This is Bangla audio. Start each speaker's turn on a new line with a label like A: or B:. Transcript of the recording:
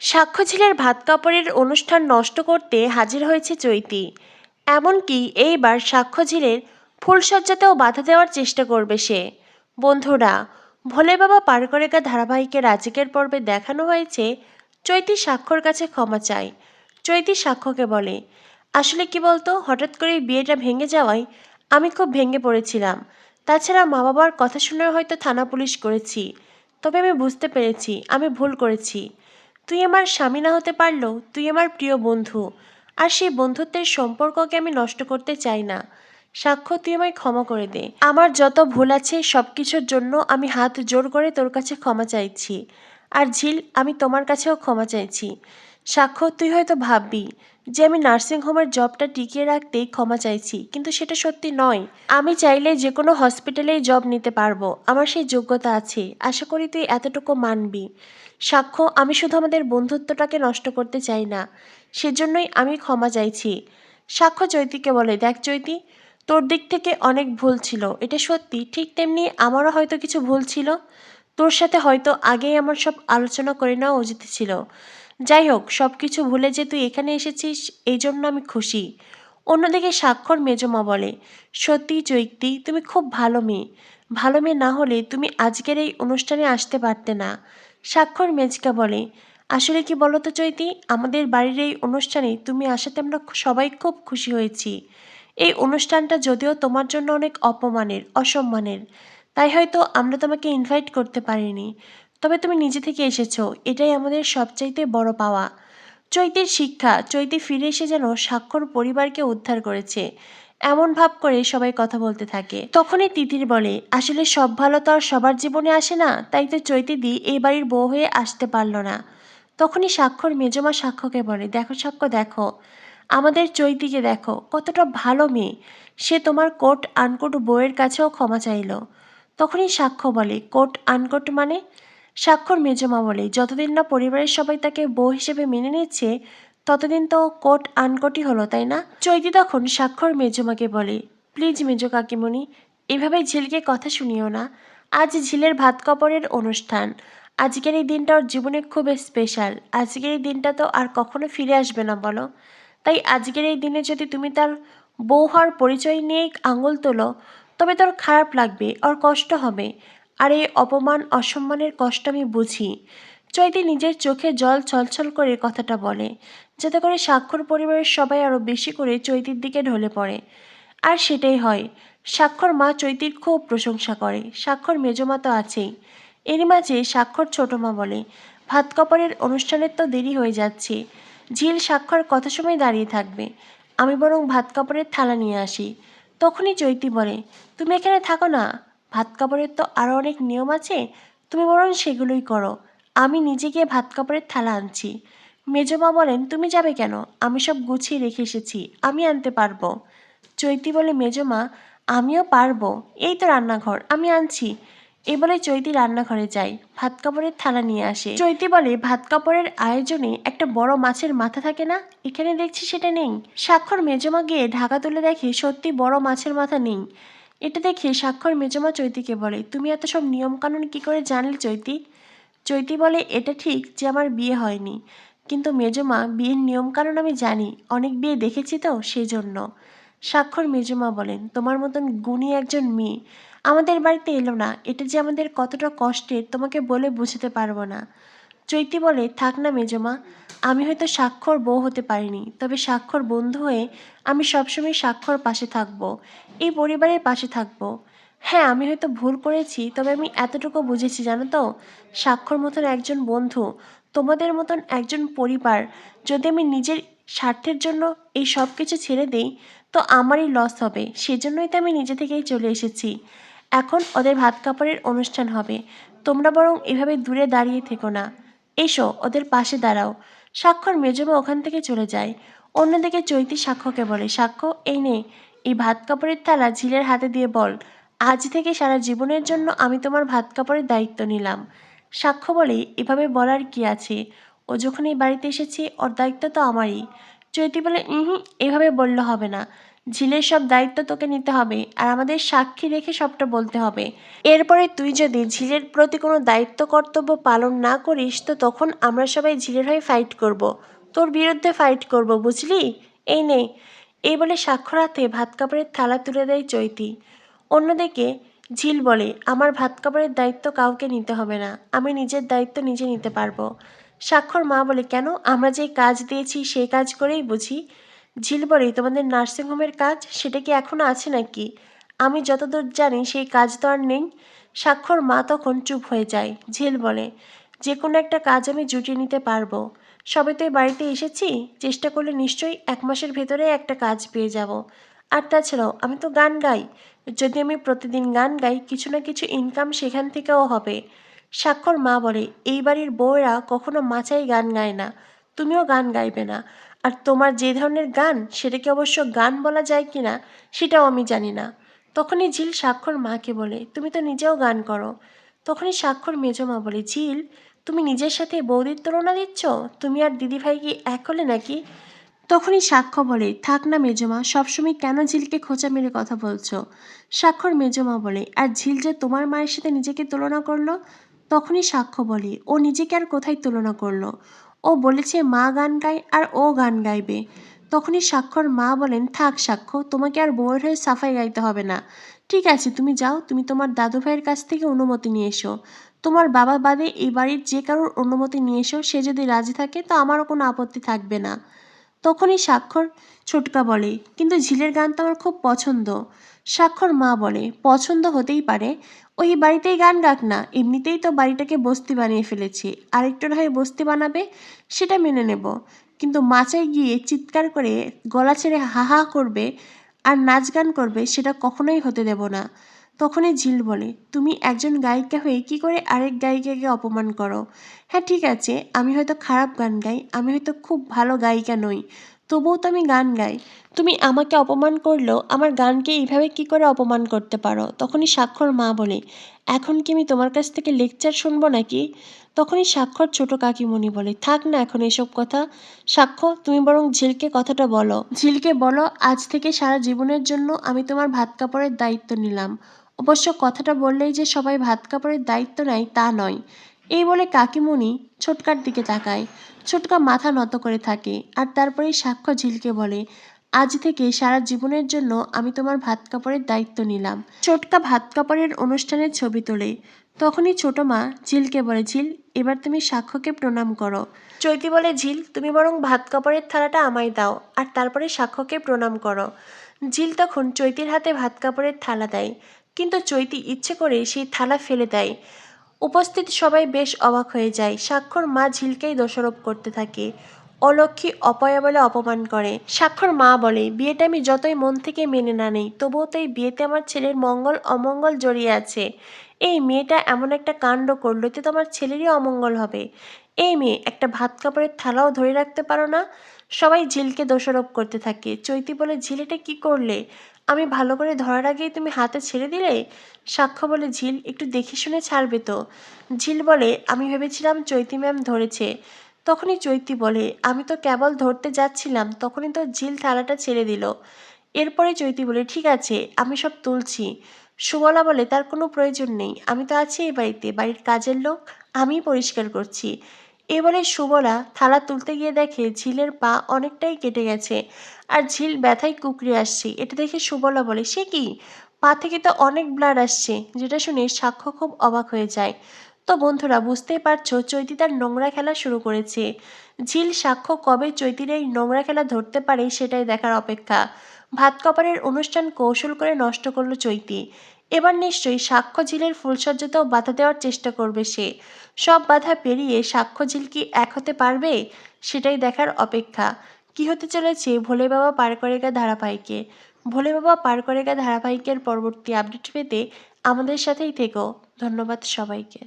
A: সাক্ষ্যঝিলের ভাত কাপড়ের অনুষ্ঠান নষ্ট করতে হাজির হয়েছে চৈতি। এমনকি এইবার সাক্ষ্যঝিলের ফুলসজ্জাতেও বাধা দেওয়ার চেষ্টা করবে সে। বন্ধুরা, ভোলে বাবা পার করে গা ধারাবাহিকের আজকের পর্বে দেখানো হয়েছে চৈতি সাক্ষ্যর কাছে ক্ষমা চায়। চৈতি সাক্ষ্যকে বলে, আসলে কি বলতো, হঠাৎ করে বিয়েটা ভেঙে যাওয়ায় আমি খুব ভেঙে পড়েছিলাম। তাছাড়া মা বাবার কথা শুনে হয়তো থানা পুলিশ করেছি, তবে আমি বুঝতে পেরেছি আমি ভুল করেছি। তুই আমার স্বামী না হতে পারলেও তুই আমার প্রিয় বন্ধু, আর সেই বন্ধুত্বের সম্পর্ককে আমি নষ্ট করতে চাই না। সাক্ষ্য, তুই আমায় ক্ষমা করে দে। আমার যত ভুল আছে সব কিছুর জন্য আমি হাত জোর করে তোর কাছে ক্ষমা চাইছি। আর ঝিল, আমি তোমার কাছেও ক্ষমা চাইছি। সাক্ষ্য, তুই হয়তো ভাববি যে আমি নার্সিংহোমের জবটা টিকিয়ে রাখতেই ক্ষমা চাইছি, কিন্তু সেটা সত্যি নয়। আমি চাইলে যে কোনো হসপিটালেই জব নিতে পারবো, আমার সেই যোগ্যতা আছে। আশা করি তুই এতটুকু মানবি। সাক্ষ্য, আমি শুধু আমাদের বন্ধুত্বটাকে নষ্ট করতে চাই না, সেজন্যই আমি ক্ষমা চাইছি। সাক্ষ্য চৈতিকে বলে, দেখ চৈতি, তোর দিক থেকে অনেক ভুল ছিল, এটা সত্যি। ঠিক তেমনি আমারও হয়তো কিছু ভুল ছিল। তোর সাথে হয়তো আগেই আমার সব আলোচনা করে নেওয়া উচিত ছিল। যাই হোক, সব কিছু ভুলে যে তুই এখানে এসেছিস এই জন্য আমি খুশি। অন্যদিকে স্বাক্ষর মেজমা বলে, সত্যি চৈতি, তুমি খুব ভালো মেয়ে। ভালো মেয়ে না হলে তুমি আজকের এই অনুষ্ঠানে আসতে পারতে না। স্বাক্ষর মেজকা বলে, আসলে কি বলো তো চৈতি, আমাদের বাড়ির এই অনুষ্ঠানে তুমি আসাতে আমরা সবাই খুব খুশি হয়েছি। এই অনুষ্ঠানটা যদিও তোমার জন্য অনেক অপমানের, অসম্মানের, তাই হয়তো আমরা তোমাকে ইনভাইট করতে পারিনি, তবে তুমি নিজে থেকে এসেছো, এটাই আমাদের সবচাইতে বড় পাওয়া। চৈতির শিক্ষা, চৈতি ফিরে এসে যেন স্বাক্ষর পরিবারকে উদ্ধার করেছে এমন ভাব করে সবাই কথা বলতে থাকে। তখনই তিতির বলে, আসলে সব ভালো তো আর সবার জীবনে আসে না, তাই তো চৈতিদি এই বাড়ির বউ হয়ে আসতে পারল না। তখনই স্বাক্ষর মেজমা সাক্ষ্যকে বলে, দেখো সাক্ষ্য, দেখো আমাদের চৈতিকে, দেখো কতটা ভালো মেয়ে। সে তোমার কোট আনকোট বউয়ের কাছেও ক্ষমা চাইল। তখনই সাক্ষ্য বলে, কোট আনকোট মানে? স্বাক্ষর মেজমা বলে, যতদিন না পরিবারের সবাই তাকে বউ হিসেবে মেনে নিচ্ছে ততদিন তো কোট আনকোটই হলো, তাই না? চৈতি তখন স্বাক্ষর মেজমাকে বলে, প্লিজ মেজো কাকিমণি, এভাবে ঝিলকে কথা শুনিও না। আজ ঝিলের ভাত কাপড়ের অনুষ্ঠান। আজকের এই দিনটা ওর জীবনে খুব স্পেশাল। আজকের এই দিনটা তো আর কখনো ফিরে আসবে না বলো। তাই আজকের এই দিনে যদি তুমি তার বউ হওয়ার পরিচয় নিয়েই আঙুল তোলো, তবে তোর খারাপ লাগবে, ওর কষ্ট হবে। আর এই অপমান অসম্মানের কষ্ট আমি বুঝি। চৈতি নিজের চোখে জল ছলছল করে কথাটা বলে, যাতে করে স্বাক্ষর পরিবারের সবাই আরও বেশি করে চৈতির দিকে ঢলে পড়ে। আর সেটাই হয়। স্বাক্ষর মা চৈতির খুব প্রশংসা করে, স্বাক্ষর মেজমা তো আছেই। এরই মাঝে স্বাক্ষর ছোট মা বলে, ভাত কাপড়ের অনুষ্ঠানের তো দেরি হয়ে যাচ্ছে। ঝিল স্বাক্ষর কত সময় দাঁড়িয়ে থাকবে, আমি বরং ভাত কাপড়ের থালা নিয়ে আসি। তখনই চৈতি বলে, তুমি এখানে থাকো না, ভাত কাপড়ের তো আরও অনেক নিয়ম আছে, তুমি বরং সেগুলোই করো। আমি নিজে গিয়ে ভাত কাপড়ের থালা আনছি। মেজমা বলেন, তুমি যাবে কেন? আমি সব গুছিয়ে রেখে এসেছি, আমি আনতে পারবো। চৈতি বলে, মেজমা আমিও পারবো, এই তো রান্নাঘর, আমি আনছি। এই বলে চৈতি রান্নাঘরে যায়, ভাত কাপড়ের থালা নিয়ে আসে। চৈতি বলে, ভাত কাপড়ের আয়োজনে একটা বড় মাছের মাথা থাকে না, এখানে দেখছি সেটা নেই। স্বাক্ষর মেজমা গিয়ে ঢাকা তুলে দেখে সত্যি বড় মাছের মাথা নেই। এটা দেখে স্বাক্ষর মেজমা চৈতিকে বলে, তুমি এত সব নিয়মকানুন কি করে জানলে চৈতি? চৈতি বলে, এটা ঠিক যে আমার বিয়ে হয়নি, কিন্তু মেজমা বিয়ের নিয়মকানুন আমি জানি, অনেক বিয়ে দেখেছি তো সেই জন্য। স্বাক্ষর মেজমা বলেন, তোমার মতন গুণী একজন মেয়ে আমাদের বাড়িতে এলো না, এটা যে আমাদের কতটা কষ্টের তোমাকে বলে বুঝতে পারবো না। চৈতি বলে, থাক না মেজমা, আমি হয়তো স্বাক্ষর বউ হতে পারিনি, তবে স্বাক্ষর বন্ধু হয়ে আমি সবসময় স্বাক্ষর পাশে থাকবো, এই পরিবারের পাশে থাকবো। হ্যাঁ, আমি হয়তো ভুল করেছি, তবে আমি এতটুকু বুঝেছি জানো তো, স্বাক্ষর মতন একজন বন্ধু, তোমাদের মতন একজন পরিবার, যদি আমি নিজের স্বার্থের জন্য এই সব কিছু ছেড়ে দিই তো আমারই লস হবে, সেজন্যই তো আমি নিজে থেকেই চলে এসেছি। এখন ওদের ভাত কাপড়ের অনুষ্ঠান হবে, তোমরা বরং এভাবে দূরে দাঁড়িয়ে থেকো না, এসো ওদের পাশে দাঁড়াও। স্বাক্ষর মেজমা ওখান থেকে চলে যায়। অন্যদিকে চৈতি সাক্ষ্যকে বলে, সাক্ষ্য, এই নে, এই ভাত কাপড়ের থালা ঝিলের হাতে দিয়ে বল, আজ থেকে সারা জীবনের জন্য আমি তোমার ভাত কাপড়ের দায়িত্ব নিলাম। সাক্ষ্য বলে, এভাবে বলার কি আছে, ও যখন এই বাড়িতে এসেছে ওর দায়িত্ব তো আমারই। চৈতি বলে, এভাবে বললে হবে না, ঝিলের সব দায়িত্ব তোকে নিতে হবে আর আমাদের সাক্ষী রেখে সবটা বলতে হবে। এরপরে তুই যদি ঝিলের প্রতি কোনো দায়িত্ব কর্তব্য পালন না করিস তো তখন আমরা সবাই ঝিলের হয়ে ফাইট করব, তোর বিরুদ্ধে ফাইট করব, বুঝলি? এই নে। এই বলে সাক্ষর হাতে ভাত কাপড়ের থালা তুলে দেয় চৈতি। অন্যদিকে ঝিল বলে, আমার ভাত কাপড়ের দায়িত্ব কাউকে নিতে হবে না, আমি নিজের দায়িত্ব নিজে নিতে পারবো। সাক্ষর মা বলে, কেন? আমরা যে কাজ দিয়েছি সেই কাজ করেই বুঝি। ঝিল বলে, তোমাদের নার্সিংহোমের কাজ সেটা কি এখনো আছে নাকি? আমি যতদূর জানি সেই কাজ তো আর নেই। সাক্ষর মা তখন চুপ হয়ে যায়। ঝিল বলে, যে কোনো একটা কাজ আমি জুটিয়ে নিতে পারবো। সবে তো এই বাড়িতে এসেছি, চেষ্টা করলে নিশ্চয়ই 1 মাসের ভেতরে একটা কাজ পেয়ে যাব। আর তাছাড়াও আমি তো গান গাই, যদি আমি প্রতিদিন গান গাই কিছু না কিছু ইনকাম সেখান থেকেও হবে। সাক্ষর মা বলে, এই বাড়ির বউয়েরা কখনো মাচাই গান গায় না, তুমিও গান গাইবে না। আর তোমার যে ধরনের গান সেটাকে অবশ্য গান বলা যায় কি না সেটাও আমি জানি না। তখনই ঝিল সাক্ষর মাকে বলে, তুমি তো নিজেও গান করো। তখনই সাক্ষর মেজমা বলে, ঝিল তুমি নিজের সাথে বৌদির তুলনা দিচ্ছ? তুমি আর দিদিভাই কি এক হলে নাকি? তখনই সাক্ষ্য বলে, থাক না মেজমা, সবসময় কেন ঝিলকে খোঁচা মেরে কথা বলছো? সাক্ষর মেজমা বলে, আর ঝিল যে তোমার মায়ের সাথে নিজেকে তুলনা করলো। তখনই সাক্ষ্য বলে, ও নিজেকে আর কোথায় তুলনা করলো? ও বলেছে মা গান গায় আর ও গান গাইবে। তখনই সাক্ষর মা বলেন, থাক সাক্ষ্য, তোমাকে আর বউয়ের হয়ে সাফাই গাইতে হবে না। ঠিক আছে, তুমি যাও, তুমি তোমার দাদু ভাইয়ের কাছ থেকে অনুমতি নিয়ে এসো। তোমার বাবা বাদে এই বাড়ির যে কারোর অনুমতি নিয়ে এসো, সে যদি রাজি থাকে তো আমারও কোনো আপত্তি থাকবে না। তখনই সাক্ষর ছোটকা বলে, কিন্তু ঝিলের গান তো আমার খুব পছন্দ। সাক্ষর মা বলে, পছন্দ হতেই পারে, ওই বাড়িতেই গান গাক না, এমনিতেই তো বাড়িটাকে বস্তি বানিয়ে ফেলেছি, আরেকটু না হয় বস্তি বানাবে, সেটা মেনে নেব, কিন্তু মাচায় গিয়ে চিৎকার করে গলা ছেড়ে হা হা করবে আর নাচ গান করবে সেটা কখনোই হতে দেব না। তখনই ঝিল বলে, তুমি একজন গায়িকা হয়ে কি করে আরেক গায়িকাকে অপমান করো? হ্যাঁ ঠিক আছে, আমি হয়তো খারাপ গান গাই, আমি হয়তো খুব ভালো গায়িকা নই, তবুও তো আমি গান গাই। তুমি আমাকে অপমান করলেও আমার গানকে এইভাবে কি করে অপমান করতে পারো? তখনই সাক্ষর মা বলে, এখন কি আমি তোমার কাছ থেকে লেকচার শুনবো নাকি? তখনই সাক্ষর ছোট কাকিমণি বলে, থাক না এখন এসব কথা। সাক্ষ্য, তুমি বরং ঝিলকে কথাটা বলো। ঝিলকে বলো, আজ থেকে সারা জীবনের জন্য আমি তোমার ভাত কাপড়ের দায়িত্ব নিলাম। অবশ্য কথাটা বললেই যে সবাই ভাত কাপড়ের দায়িত্ব নেয় তা নয়। এই বলে কাকিমণি ছোটকার দিকে তাকায়। ছোটকা মাথা নত করে থাকে আর তারপরেই সাক্ষ্য ঝিলকে বলে, আজ থেকে সারা জীবনের জন্য আমি তোমার ভাত কাপড়ের দায়িত্ব নিলাম। ছোটকা ভাত কাপড়ের অনুষ্ঠানের ছবি তোলে। তখনই ছোট মা ঝিলকে বলে, ঝিল এবার তুমি সাক্ষ্যকে প্রণাম করো। চৈতি বলে, ঝিল তুমি বরং ভাত কাপড়ের থালাটা আমায় দাও আর তারপরে সাক্ষ্যকে প্রণাম করো। ঝিল তখন চৈতির হাতে ভাত কাপড়ের থালা দেয়, কিন্তু চৈতি ইচ্ছে করে সেই থালা ফেলে দেয়। উপস্থিত সবাই বেশ অবাক হয়ে যায়। সাক্ষর মা ঝিলকেই দোষারোপ করতে থাকে, অলক্ষী অপয়া বলে অপমান করে। সাক্ষর মা বলে, বিয়েটা আমি যতই মন থেকে মেনে না নেই তবুও তো এই বিয়েতে আমার ছেলের মঙ্গল অমঙ্গল জড়িয়ে আছে। এই মেয়েটা এমন একটা কাণ্ড করলো, এতে তো আমার ছেলেরই অমঙ্গল হবে। এই মেয়ে একটা ভাত কাপড়ের থালাও ধরে রাখতে পারো না। সবাই ঝিলকে দোষারোপ করতে থাকে। চৈতি বলে, ঝিল এটা কি করলে? আমি ভালো করে ধরার আগেই তুমি হাতে ছেড়ে দিলে। সাক্ষ্য বলে, ঝিল একটু দেখে শুনে ছাড়বে তো। ঝিল বলে, আমি ভেবেছিলাম চৈতি ম্যাম ধরেছে। তখনই চৈতি বলে, আমি তো কেবল ধরতে যাচ্ছিলাম তখনই তো ঝিল থালাটা ছেড়ে দিল। এরপরে চৈতি বলে, ঠিক আছে আমি সব তুলছি। সুবলা বলে, তার কোনো প্রয়োজন নেই, আমি তো আছি এই বাড়িতে, বাড়ির কাজের লোক, আমিই পরিষ্কার করছি। এ বলে সুবলা থালা তুলতে গিয়ে দেখে ঝিলের পা অনেকটাই কেটে গেছে আর ঝিল ব্যথায় কুঁকড়ে আসছে। এটা দেখে সুবলা বলে, সে কি, পা থেকে তো অনেক ব্লাড আসছে। যেটা শুনে সাক্ষ্য খুব অবাক হয়ে যায়। তো বন্ধুরা বুঝতেই পারছো চৈতি তার নোংরা খেলা শুরু করেছে। ঝিল সাক্ষ্য কবে চৈতির এই নোংরা খেলা ধরতে পারে সেটাই দেখার অপেক্ষা। ভাত কপারের অনুষ্ঠান কৌশল করে নষ্ট করলো চৈতি। এবার নিশ্চয়ই সাক্ষ্য ঝিলের ফুলসজ্জাতেও বাধা দেওয়ার চেষ্টা করবে সে। সব বাধা পেরিয়ে সাক্ষ্য ঝিল কি এক হতে পারবে সেটাই দেখার অপেক্ষা। কি হতে চলেছে ভোলে বাবা পার করেগা ধারাবাহিকে। ভোলে বাবা পার করেগা ধারাবাহিকের পরবর্তী আপডেট পেতে আমাদের সাথেই থেকো। ধন্যবাদ সবাইকে।